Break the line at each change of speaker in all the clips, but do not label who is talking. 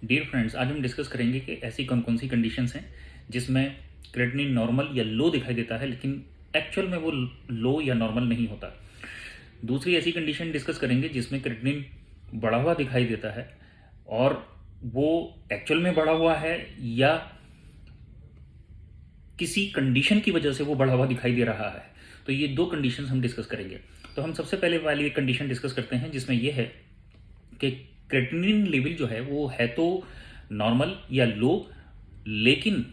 Dear friends, आज हम discuss करेंगे कि ऐसी कौन कौन सी कंडीशंस हैं जिसमें क्रेटिनिन नॉर्मल या लो दिखाई देता है लेकिन एक्चुअल में वो लो या नॉर्मल नहीं होता। दूसरी ऐसी कंडीशन डिस्कस करेंगे जिसमें क्रेटिनिन बढ़ा हुआ दिखाई देता है और वो एक्चुअल में बढ़ा हुआ है या किसी कंडीशन की वजह से वो बढ़ा हुआ दिखाई दे रहा है। तो ये दो कंडीशंस हम डिस्कस करेंगे। तो हम सबसे पहले वाली एक कंडीशन डिस्कस करते हैं जिसमें यह है कि क्रेटिनिन लेवल जो है वो है तो नॉर्मल या लो, लेकिन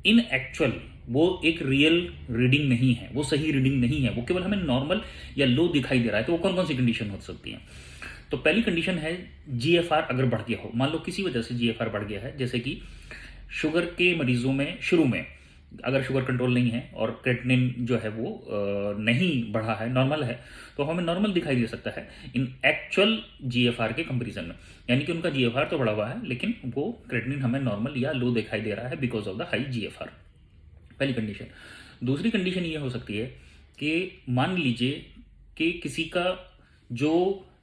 इन एक्चुअल वो एक रियल रीडिंग नहीं है, वो सही रीडिंग नहीं है, वो केवल हमें नॉर्मल या लो दिखाई दे रहा है। तो वो कौन कौन सी कंडीशन हो सकती है? तो पहली कंडीशन है जीएफआर अगर बढ़ गया हो। मान लो किसी वजह से जीएफआर बढ़ गया है, जैसे कि शुगर के मरीजों में शुरू में अगर शुगर कंट्रोल नहीं है और क्रेटिनिन जो है वो नहीं बढ़ा है, नॉर्मल है, तो हमें नॉर्मल दिखाई दे सकता है इन एक्चुअल जीएफआर के कंपैरिजन में। यानी कि उनका जीएफआर तो बढ़ा हुआ है लेकिन वो क्रेटिनिन हमें नॉर्मल या लो दिखाई दे रहा है because of the high GFR. पहली कंडीशन। दूसरी कंडीशन ये हो सकती है कि मान लीजिए कि किसी का जो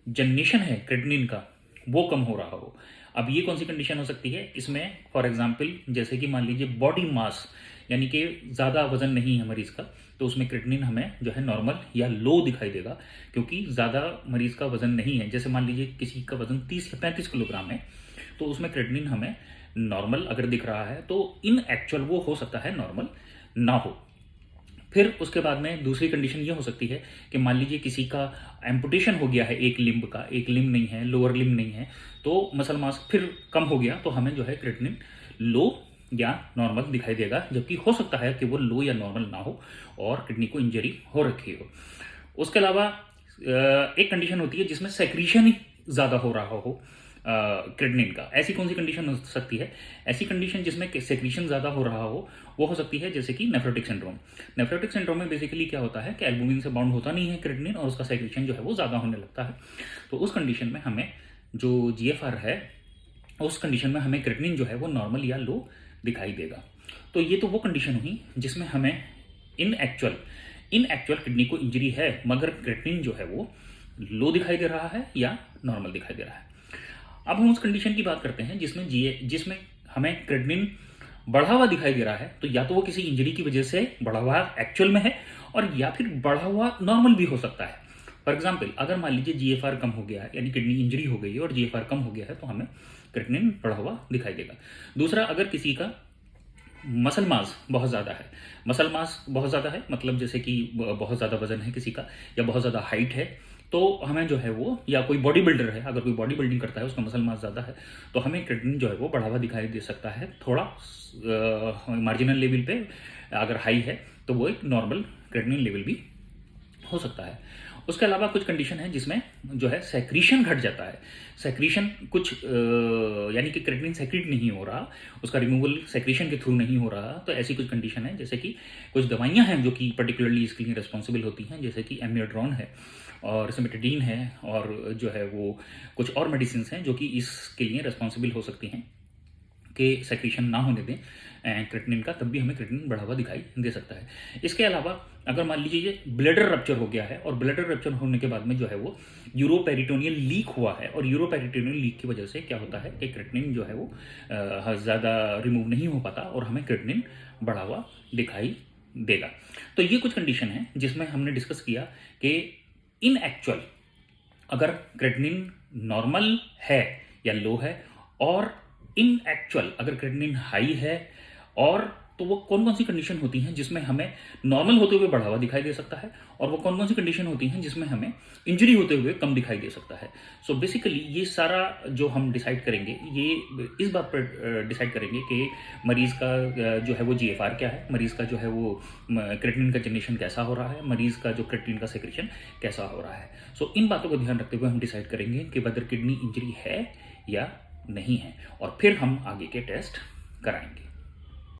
जनरेशन है क्रेटिनिन का वो कम हो रहा हो। अब ये कौन सी कंडीशन हो सकती है? इसमें फॉर एग्जांपल जैसे कि मान लीजिए बॉडी मास, यानी कि ज़्यादा वजन नहीं है मरीज का, तो उसमें क्रेटिनिन हमें जो है नॉर्मल या लो दिखाई देगा क्योंकि ज़्यादा मरीज का वजन नहीं है। जैसे मान लीजिए किसी का वजन 30 या 35 किलोग्राम है तो उसमें क्रेटिनिन हमें नॉर्मल अगर दिख रहा है तो इन एक्चुअल वो हो सकता है नॉर्मल ना हो। फिर उसके बाद में दूसरी कंडीशन ये हो सकती है कि मान लीजिए किसी का एम्पुटेशन हो गया है, एक लिम्ब का, एक लिम्ब नहीं है, लोअर लिम्ब नहीं है, तो मसल मास फिर कम हो गया तो हमें जो है क्रेटिनिन लो या नॉर्मल दिखाई देगा, जबकि हो सकता है कि वो लो या नॉर्मल ना हो और किडनी को इंजरी हो रखी हो। उसके अलावा एक कंडीशन होती है जिसमें सेक्रीशन ही ज़्यादा हो रहा हो क्रेटिनिन का। ऐसी कौन सी कंडीशन हो सकती है? ऐसी कंडीशन जिसमें सेक्रीशन ज़्यादा हो रहा हो वो हो सकती है जैसे कि नेफ्रोटिक सिंड्रोम। नेफ्रोटिक सिंड्रोम में बेसिकली क्या होता है कि एल्बुमिन से बाउंड होता नहीं है क्रेटिनिन और उसका सेक्रीशन जो है वो ज़्यादा होने लगता है। तो उस कंडीशन में हमें जो जीएफआर है उस कंडीशन में हमें क्रेटिनिन जो है वो नॉर्मल या लो दिखाई देगा। तो ये तो वो कंडीशन हुई जिसमें हमें इन एक्चुअल किडनी को इंजरी है मगर क्रेटिनिन जो है वो लो दिखाई दे रहा है या नॉर्मल दिखाई दे रहा है। अब हम उस कंडीशन की बात करते हैं जिसमें हमें क्रेटिनिन बढ़ा हुआ दिखाई दे रहा है। तो या तो वो किसी इंजरी की वजह से बढ़ा हुआ एक्चुअल में है और या फिर बढ़ा हुआ नॉर्मल भी हो सकता है। फॉर एग्जाम्पल अगर मान लीजिए जीएफआर कम हो गया है, यानी किडनी इंजरी हो गई है और जीएफआर कम हो गया है, तो हमें क्रेटिनिन बढ़ा हुआ दिखाई देगा। दूसरा, अगर किसी का मसल मास बहुत ज़्यादा है, मसल मास बहुत ज़्यादा है मतलब जैसे कि बहुत ज़्यादा वजन है किसी का या बहुत ज़्यादा हाइट है, तो हमें जो है वो, या कोई बॉडी बिल्डर है, अगर कोई बॉडी बिल्डिंग करता है उसका मसल मास ज़्यादा है, तो हमें क्रेटिनिन जो है वो बढ़ावा दिखाई दे सकता है थोड़ा मार्जिनल लेवल पे। अगर हाई है तो वो एक नॉर्मल क्रेटिनिन लेवल भी हो सकता है। उसके अलावा कुछ कंडीशन है जिसमें जो है सेक्रीशन घट जाता है। सेक्रीशन कुछ यानी कि क्रेटिनिन सेक्रीट नहीं हो रहा, उसका रिमूवल सेक्रीशन के थ्रू नहीं हो रहा। तो ऐसी कुछ कंडीशन है, जैसे कि कुछ दवाइयां हैं जो कि पर्टिकुलरली इसके लिए रिस्पॉन्सिबल होती हैं, जैसे कि एमियोड्रोन है और सिमेटिडीन है और जो है वो कुछ और मेडिसिन हैं जो कि इसके लिए रिस्पॉन्सिबल हो सकती हैं कि सेक्रीशन ना होने दें क्रेटिनिन का, तब भी हमें क्रेटिनिन बढ़ावा दिखाई दे सकता है। इसके अलावा अगर मान लीजिए ब्लैडर रप्चर हो गया है और ब्लैडर रप्चर होने के बाद में जो है वो यूरोपेरिटोनियल लीक हुआ है और यूरोपेरिटोनियल लीक की वजह से क्या होता है कि क्रेटिनिन जो है वो ज़्यादा रिमूव नहीं हो पाता और हमें क्रेटिनिन बढ़ावा दिखाई देगा। तो ये कुछ कंडीशन है जिसमें हमने डिस्कस किया कि इन एक्चुअल अगर क्रेटिनिन नॉर्मल है या लो है और इन एक्चुअल अगर क्रेटिनिन हाई है, और तो वो कौन कौन सी कंडीशन होती हैं जिसमें हमें नॉर्मल होते हुए बढ़ावा दिखाई दे सकता है और वो कौन कौन सी कंडीशन होती हैं जिसमें हमें इंजरी होते हुए कम दिखाई दे सकता है। सो बेसिकली ये सारा जो हम डिसाइड करेंगे ये इस बात पर डिसाइड करेंगे कि मरीज का जो है वो जीएफआर क्या है, मरीज का जो है वो क्रेटिनिन का जनरेशन कैसा हो रहा है, मरीज का जो क्रेटिनिन का सेक्रेशन कैसा हो रहा है। सो इन बातों को ध्यान रखते हुए हम डिसाइड करेंगे कि वेदर किडनी इंजरी है या नहीं है और फिर हम आगे के टेस्ट कराएंगे।